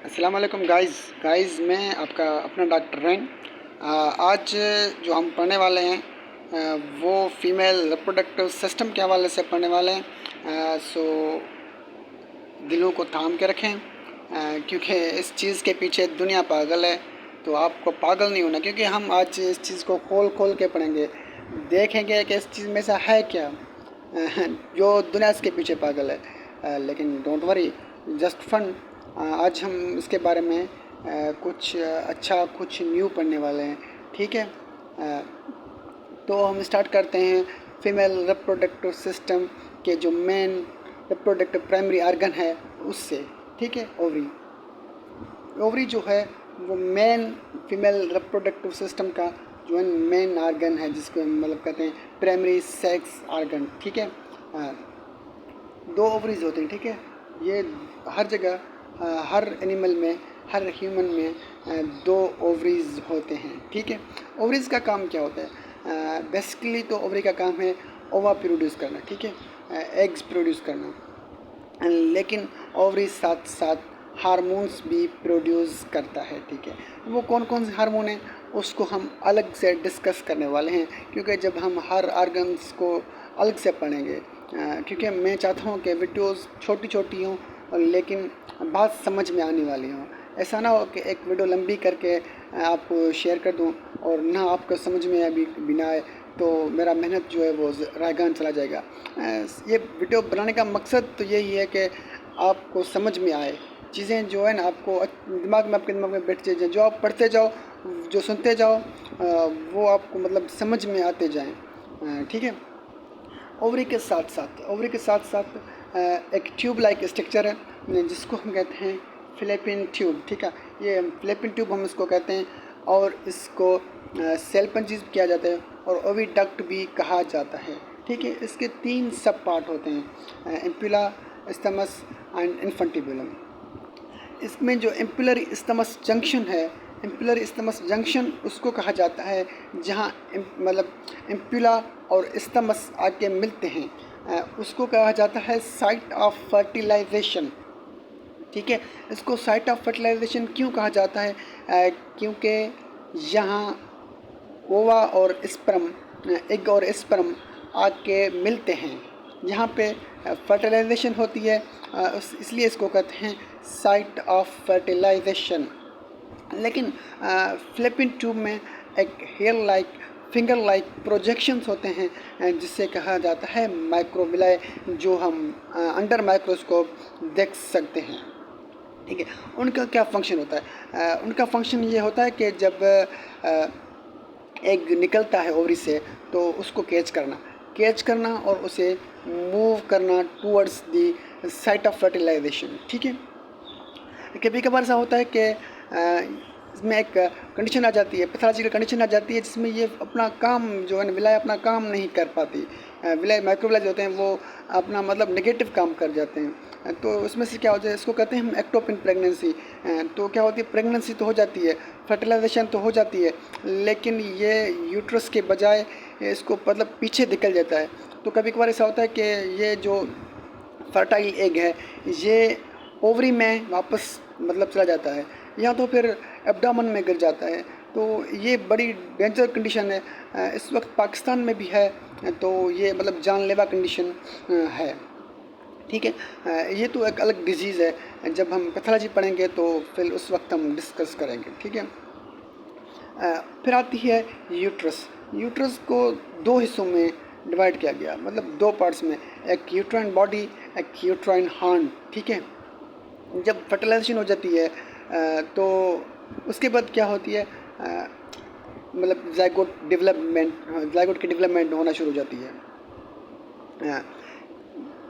अस्सलाम वालेकुम गाइस मैं आपका अपना डॉक्टर रैन। आज जो हम पढ़ने वाले हैं वो फीमेल रिप्रोडक्टिव सिस्टम के हवाले से पढ़ने वाले हैं। सो दिलों को थाम के रखें, क्योंकि इस चीज़ के पीछे दुनिया पागल है। तो आपको पागल नहीं होना, क्योंकि हम आज इस चीज़ को खोल खोल के पढ़ेंगे, देखेंगे कि इस चीज़ में से है क्या। जो दुनिया इसके पीछे पागल है, लेकिन डोंट वरी, जस्ट फन। आज हम इसके बारे में कुछ अच्छा कुछ न्यू पढ़ने वाले हैं, ठीक है। तो हम स्टार्ट करते हैं फीमेल रिप्रोडक्टिव सिस्टम के जो मेन रिप्रोडक्टिव प्राइमरी आर्गन है उससे, ठीक है। ओवरी जो है वो मेन फीमेल रिप्रोडक्टिव सिस्टम का जो है मेन आर्गन है, जिसको हम मतलब कहते हैं प्राइमरी सेक्स आर्गन, ठीक है। दो ओवरीज होते हैं, ठीक है। ये हर जगह, हर एनिमल में, हर ह्यूमन में दो ओवरीज होते हैं, ठीक है। ओवरीज का काम क्या होता है? बेसिकली तो ओवरी का काम है ओवा प्रोड्यूस करना, ठीक है, एग्स प्रोड्यूस करना। लेकिन ओवरी साथ साथ हार्मोन्स भी प्रोड्यूस करता है, ठीक है। वो कौन कौन से हार्मोन हैं उसको हम अलग से डिस्कस करने वाले हैं, क्योंकि जब हम हर आर्गन्स को अलग से पढ़ेंगे, क्योंकि मैं चाहता हूँ कि वीडियोस छोटी छोटी हों लेकिन बात समझ में आने वाली हों। ऐसा ना हो कि एक वीडियो लंबी करके आपको शेयर कर दूं और ना आपको समझ में अभी बिना आए, तो मेरा मेहनत जो है वो रायगान चला जाएगा। ये वीडियो बनाने का मकसद तो यही है कि आपको समझ में आए चीज़ें, जो है ना आपको आपके दिमाग में बैठ जाए, जो आप पढ़ते जाओ, जो सुनते जाओ, वो आपको मतलब समझ में आते जाएँ, ठीक है। ओवरी के साथ साथ एक ट्यूब लाइक स्ट्रक्चर है जिसको हम कहते हैं फिलिपिन ट्यूब, ठीक है। ये फिलिपिन ट्यूब हम इसको कहते हैं, और इसको सेल पंचेस किया जाता है और ओविडक्ट भी कहा जाता है, ठीक है। इसके 3 सब पार्ट होते हैं, एम्पुला, स्टमस एंड इन्फेंटिबुलम। इसमें जो एम्पुलर स्टमस जंक्शन है, एम्पुलर स्टमस जंक्शन उसको कहा जाता है जहाँ मतलब एम्पुला और स्टमस आके मिलते हैं, उसको कहा जाता है साइट ऑफ फर्टिलाइजेशन, ठीक है। इसको साइट ऑफ फर्टिलाइजेशन क्यों कहा जाता है? क्योंकि यहाँ ओवा और स्पर्म, एग और स्पर्म आके मिलते हैं, यहाँ पे फर्टिलाइजेशन होती है, इसलिए इसको कहते हैं साइट ऑफ फर्टिलाइजेशन। लेकिन फिलिपिन ट्यूब में एक hair like, finger like projections होते हैं, जिससे कहा जाता है माइक्रोविलाई, जो हम अंडर माइक्रोस्कोप देख सकते हैं, ठीक है। उनका क्या फंक्शन होता है? उनका फंक्शन ये होता है कि जब एग निकलता है ओवरी से, तो उसको कैच करना और उसे मूव करना towards the site of fertilisation, ठीक है। कभी कभार ऐसा होता है कि इसमें एक कंडीशन आ जाती है, पैथोलॉजिकल कंडीशन आ जाती है, जिसमें ये अपना काम जो है ना, विलाई अपना काम नहीं कर पाती। विलाई माइक्रोविलाई जो होते हैं वो अपना मतलब नेगेटिव काम कर जाते हैं। तो उसमें से क्या होता है, इसको कहते हैं हम एक्टोपिन प्रेगनेंसी। तो क्या होती है, प्रेगनेंसी तो हो जाती है, फर्टिलाइजेशन तो हो जाती है, लेकिन ये यूट्रस के बजाय इसको मतलब पीछे निकल जाता है। तो कभी कभार ऐसा होता है कि ये जो फर्टाइल एग है ये ओवरी में वापस मतलब चला जाता है, या तो फिर एब्डामन में गिर जाता है। तो ये बड़ी डेंजर कंडीशन है, इस वक्त पाकिस्तान में भी है, तो ये मतलब जानलेवा कंडीशन है, ठीक है। ये तो एक अलग डिजीज़ है, जब हम पैथोलॉजी पढ़ेंगे तो फिर उस वक्त हम डिस्कस करेंगे, ठीक है। फिर आती है यूट्रस। यूट्रस को 2 हिस्सों में डिवाइड किया गया, मतलब 2 पार्ट्स में, एक यूट्राइन बॉडी, एक यूट्राइन हार्न, ठीक है। जब फर्टिलाइजेशन हो जाती है तो उसके बाद क्या होती है, मतलब जाइगोट की डेवलपमेंट होना शुरू हो जाती है।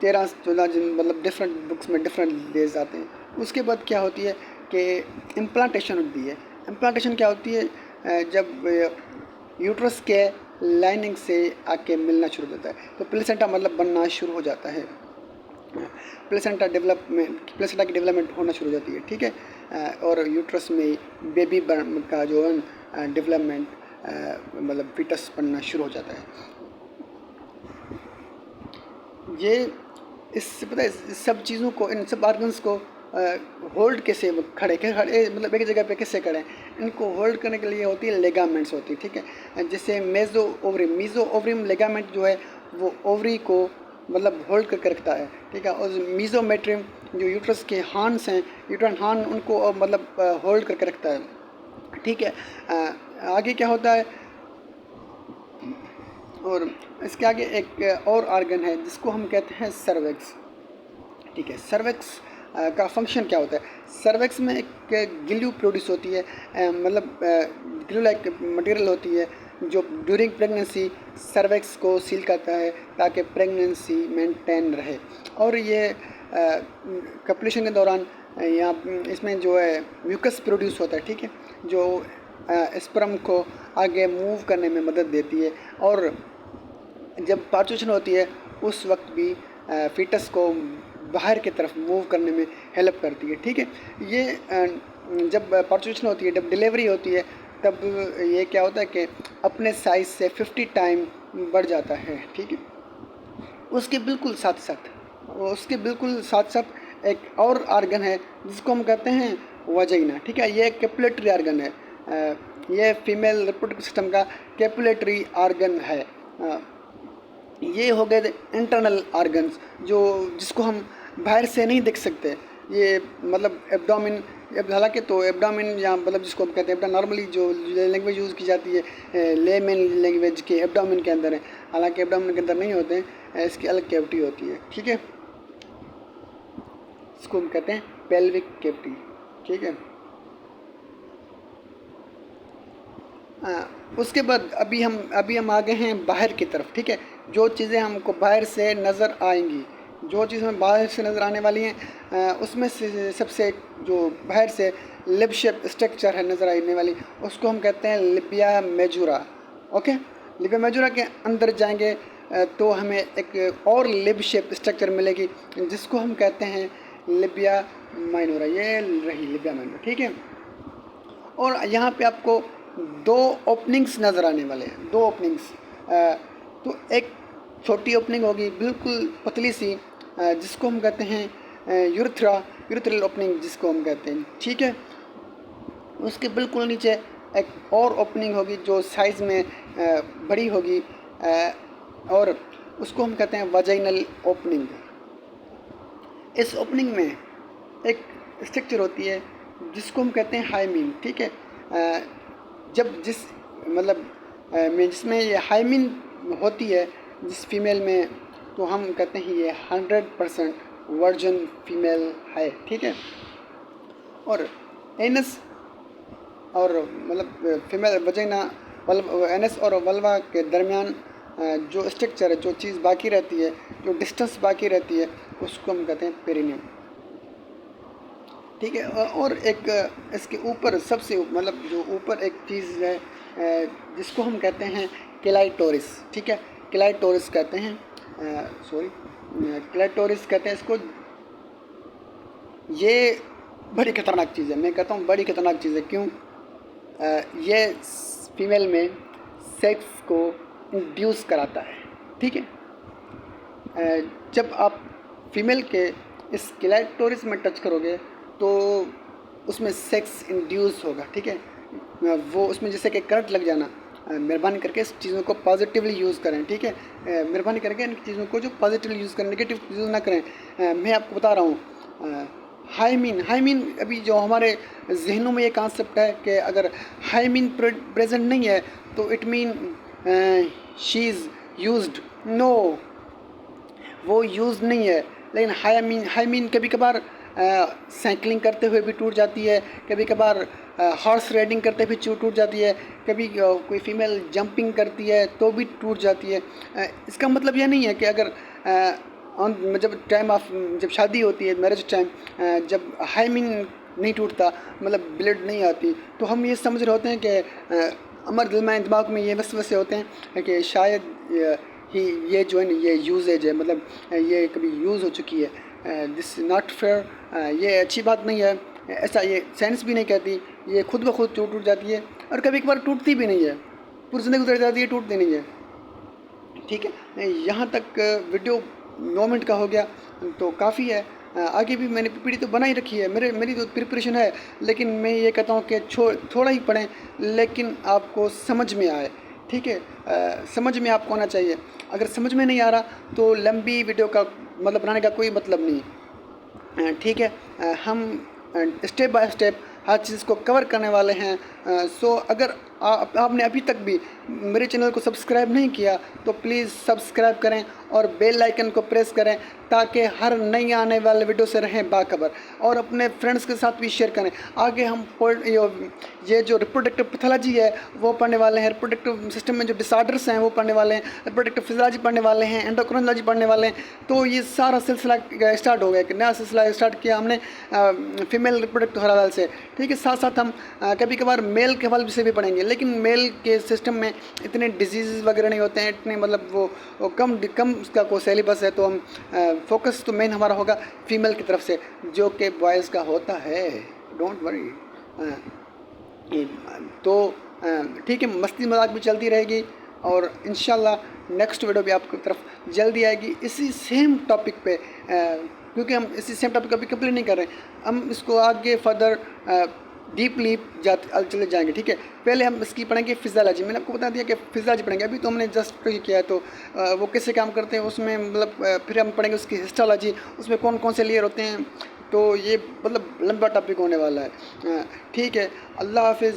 13-14 दिन मतलब डिफरेंट बुक्स में डिफरेंट डेज आते हैं। उसके बाद क्या होती है कि इम्प्लांटेशन होती है। इम्प्लांटेशन क्या होती है, जब यूट्रस के लाइनिंग से आके मिलना शुरू हो जाता है, तो प्लेसेंटा मतलब बनना शुरू हो जाता है, प्लेसेंटा की डेवलपमेंट होना शुरू हो जाती है, ठीक है। और यूट्रस में बेबी का जो है डेवलपमेंट मतलब फीटस बनना शुरू हो जाता है। ये इससे पता है, इस सब चीज़ों को, इन सब आर्गन्स को होल्ड कैसे खड़े मतलब एक जगह पे कैसे खड़े हैं, इनको होल्ड करने के लिए होती है लेगामेंट्स होती है, ठीक है। जैसे मीज़ो ओवरिम लेगामेंट जो है वो ओवरी को मतलब होल्ड करके रखता है, ठीक है। और मीज़ोमेट्रियम जो यूट्रस के हार्न्स हैं, यूट्राइन हार्न, उनको मतलब होल्ड करके रखता है, ठीक है। आगे क्या होता है, और इसके आगे एक और आर्गन है जिसको हम कहते हैं सर्वेक्स, ठीक है। सर्वेक्स का फंक्शन क्या होता है, सर्वेक्स में एक गिल्यू प्रोड्यूस होती है, मतलब गिल्यू लाइक मटेरियल होती है जो ड्यूरिंग प्रेगनेंसी सर्वेक्स को सील करता है ताकि प्रेगनेंसी मेंटेन रहे। और ये कपुलेशन के दौरान यहाँ इसमें जो है म्यूकस प्रोड्यूस होता है, ठीक है, जो स्पर्म को आगे मूव करने में मदद देती है। और जब पार्चुएशन होती है उस वक्त भी फीटस को बाहर की तरफ मूव करने में हेल्प करती है, ठीक है। ये जब पार्चुएशन होती है, जब डिलीवरी होती है, तब ये क्या होता है कि अपने साइज़ से 50 टाइम बढ़ जाता है, ठीक है। उसके बिल्कुल साथ साथ एक और आर्गन है जिसको हम कहते हैं वजाइना, ठीक है। ये कैपुलेटरी आर्गन है, ये फीमेल रिप्रोडक्टिव सिस्टम का कैपुलेटरी आर्गन है। ये हो गए इंटरनल आर्गन्स जो जिसको हम बाहर से नहीं देख सकते। ये मतलब एब्डोमिन, हालांकि तो एब्डोमिन या मतलब जिसको हम कहते हैं नॉर्मली जो लैंग्वेज यूज़ की जाती है लेमन लैंग्वेज के एब्डोमिन के अंदर है, हालांकि एब्डोमिन के अंदर नहीं होते हैं, इसकी अलग कैविटी होती है, ठीक है। इसको हम कहते हैं पेल्विक कैविटी, ठीक है। उसके बाद अभी हम आ गए हैं बाहर की तरफ, ठीक है। जो चीज़ें हमको बाहर से नज़र आएंगी, जो चीज़ें हमें बाहर से नज़र आने वाली हैं, उसमें से सबसे जो बाहर से लिप शेप स्ट्रक्चर है नज़र आने वाली, उसको हम कहते हैं लिबिया मेजूरा, ओके। लिबिया मेजूरा के अंदर जाएंगे तो हमें एक और लिप शेप स्ट्रक्चर मिलेगी जिसको हम कहते हैं लिबिया माइनोरा। ये रही लिबिया माइनोरा, ठीक है। और यहाँ पे आपको 2 ओपनिंग्स नज़र आने वाले हैं, 2 ओपनिंग्स। तो एक छोटी ओपनिंग होगी बिल्कुल पतली सी, जिसको हम कहते हैं यूरेथ्रल ओपनिंग जिसको हम कहते हैं, ठीक है। उसके बिल्कुल नीचे एक और ओपनिंग होगी जो साइज़ में बड़ी होगी, और उसको हम कहते हैं वजाइनल ओपनिंग। इस ओपनिंग में एक स्ट्रक्चर होती है जिसको हम कहते हैं हाइमीन, ठीक है। जब जिसमें ये हाइमीन होती है जिस फीमेल में, तो हम कहते हैं ये 100% वर्जन फीमेल है, ठीक है। और एनस और मतलब फीमेल वजाइना एनस और वल्वा के दरमियान जो स्ट्रक्चर है, जो चीज़ बाकी रहती है, जो डिस्टेंस बाकी रहती है, उसको हम कहते हैं पेरिनियम, ठीक है। और एक इसके ऊपर सबसे मतलब जो ऊपर एक चीज़ है जिसको हम कहते हैं क्लाइटोरिस, ठीक है। क्लाइटोरिस कहते हैं, क्लाइटोरिस कहते हैं इसको। ये बड़ी खतरनाक चीज़ है, मैं कहता हूँ बड़ी खतरनाक चीज़ है। क्यों? ये फीमेल में सेक्स को इंड्यूस कराता है, ठीक है। जब आप फीमेल के इस क्लाइटोरिस में टच करोगे तो उसमें सेक्स इंड्यूस होगा, ठीक है। वो उसमें जैसे कि करंट लग जाना। मेहरबानी करके इस चीज़ों को पॉजिटिवली यूज़ करें, ठीक है। मेहरबानी करके इन चीज़ों को जो पॉजिटिवली यूज़ करें, नेगेटिव यूज़ ना करें। मैं आपको बता रहा हूँ हाइमीन अभी जो हमारे जहनों में ये कॉन्सेप्ट है कि अगर हाइमीन प्रेजेंट नहीं है तो it mean she is used. No, वो यूज़ नहीं है। लेकिन हाइमीन कभी कभार साइकिलिंग करते हुए भी टूट जाती है, कभी कभार हॉर्स राइडिंग करते हुए टूट जाती है, कभी कोई फीमेल जंपिंग करती है तो भी टूट जाती है। इसका मतलब यह नहीं है कि अगर जब शादी होती है, मैरिज टाइम, जब हाइमीन नहीं टूटता, मतलब ब्लड नहीं आती, तो हम ये समझ रहे होते हैं कि हमारे दिमाग में ये वसवसे होते हैं कि शायद ये जो है ये यूजेज है, मतलब ये कभी यूज़ हो चुकी है। दिस नॉट फेयर, ये अच्छी बात नहीं है, ऐसा ये साइंस भी नहीं कहती। ये खुद ब खुद टूट जाती है और कभी कभार टूटती भी नहीं है, पूरी ज़िंदगी गुजर जाती है, टूटती नहीं है, ठीक है। यहाँ तक वीडियो 9 मिनट का हो गया तो काफ़ी है। आगे भी मैंने पीपीटी तो बना ही रखी है, मेरी तो प्रिपरेशन है, लेकिन मैं ये कहता हूँ कि थोड़ा ही पढ़ें लेकिन आपको समझ में आए, ठीक है। समझ में आपको आना चाहिए। अगर समझ में नहीं आ रहा तो लंबी वीडियो का मतलब बनाने का कोई मतलब नहीं, ठीक है। हम स्टेप बाय स्टेप हर चीज़ को कवर करने वाले हैं। सो अगर आपने अभी तक भी मेरे चैनल को सब्सक्राइब नहीं किया तो प्लीज़ सब्सक्राइब करें और बेल आइकन को प्रेस करें ताकि हर नई आने वाले वीडियो से रहें बाखबर, और अपने फ्रेंड्स के साथ भी शेयर करें। आगे हम ये जो रिप्रोडक्टिव पैथोलॉजी है वो पढ़ने वाले हैं, रिप्रोडक्टिव सिस्टम में जो डिसऑर्डर्स हैं वो पढ़ने वाले हैं, रिप्रोडक्टिव फिजियोलॉजी पढ़ने वाले हैं, एंडोक्राइनोलॉजी पढ़ने वाले हैं। तो ये सारा सिलसिला स्टार्ट हो गया, एक नया सिलसिला स्टार्ट किया हमने फीमेल रिप्रोडक्टिव हवाले से, ठीक है। साथ साथ हम कभी कभार मेल के हवाले से भी पढ़ेंगे, लेकिन मेल के सिस्टम में इतने डिजीज़ वगैरह नहीं होते हैं, इतने मतलब वो कम उसका कोई सिलेबस है। तो हम फोकस तो मेन हमारा होगा फीमेल की तरफ से, जो कि बॉयज़ का होता है, डोंट वरी। तो ठीक है, मस्ती मजाक भी चलती रहेगी और इंशाल्लाह नेक्स्ट वीडियो भी आपकी तरफ जल्दी आएगी इसी सेम टॉपिक पे, क्योंकि हम इसी सेम टॉपिक अभी कंप्लीट नहीं कर रहे हैं, हम इसको आगे फर्दर डीपली चले जाएंगे, ठीक है। पहले हम इसकी पढ़ेंगे फिजियोलॉजी। मैंने आपको बता दिया कि फिजियोलॉजी पढ़ेंगे, अभी तो हमने जस्ट किया है, तो वो कैसे काम करते हैं उसमें मतलब फिर हम पढ़ेंगे उसकी हिस्टोलॉजी, उसमें कौन कौन से लेयर होते हैं। तो ये मतलब लंबा टॉपिक होने वाला है, ठीक है। अल्लाह हाफिज़।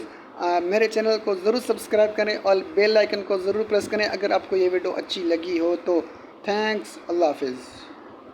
मेरे चैनल को ज़रूर सब्सक्राइब करें और बेल आइकन को ज़रूर प्रेस करें अगर आपको ये वीडियो अच्छी लगी हो तो। थैंक्स, अल्लाह हाफिज़।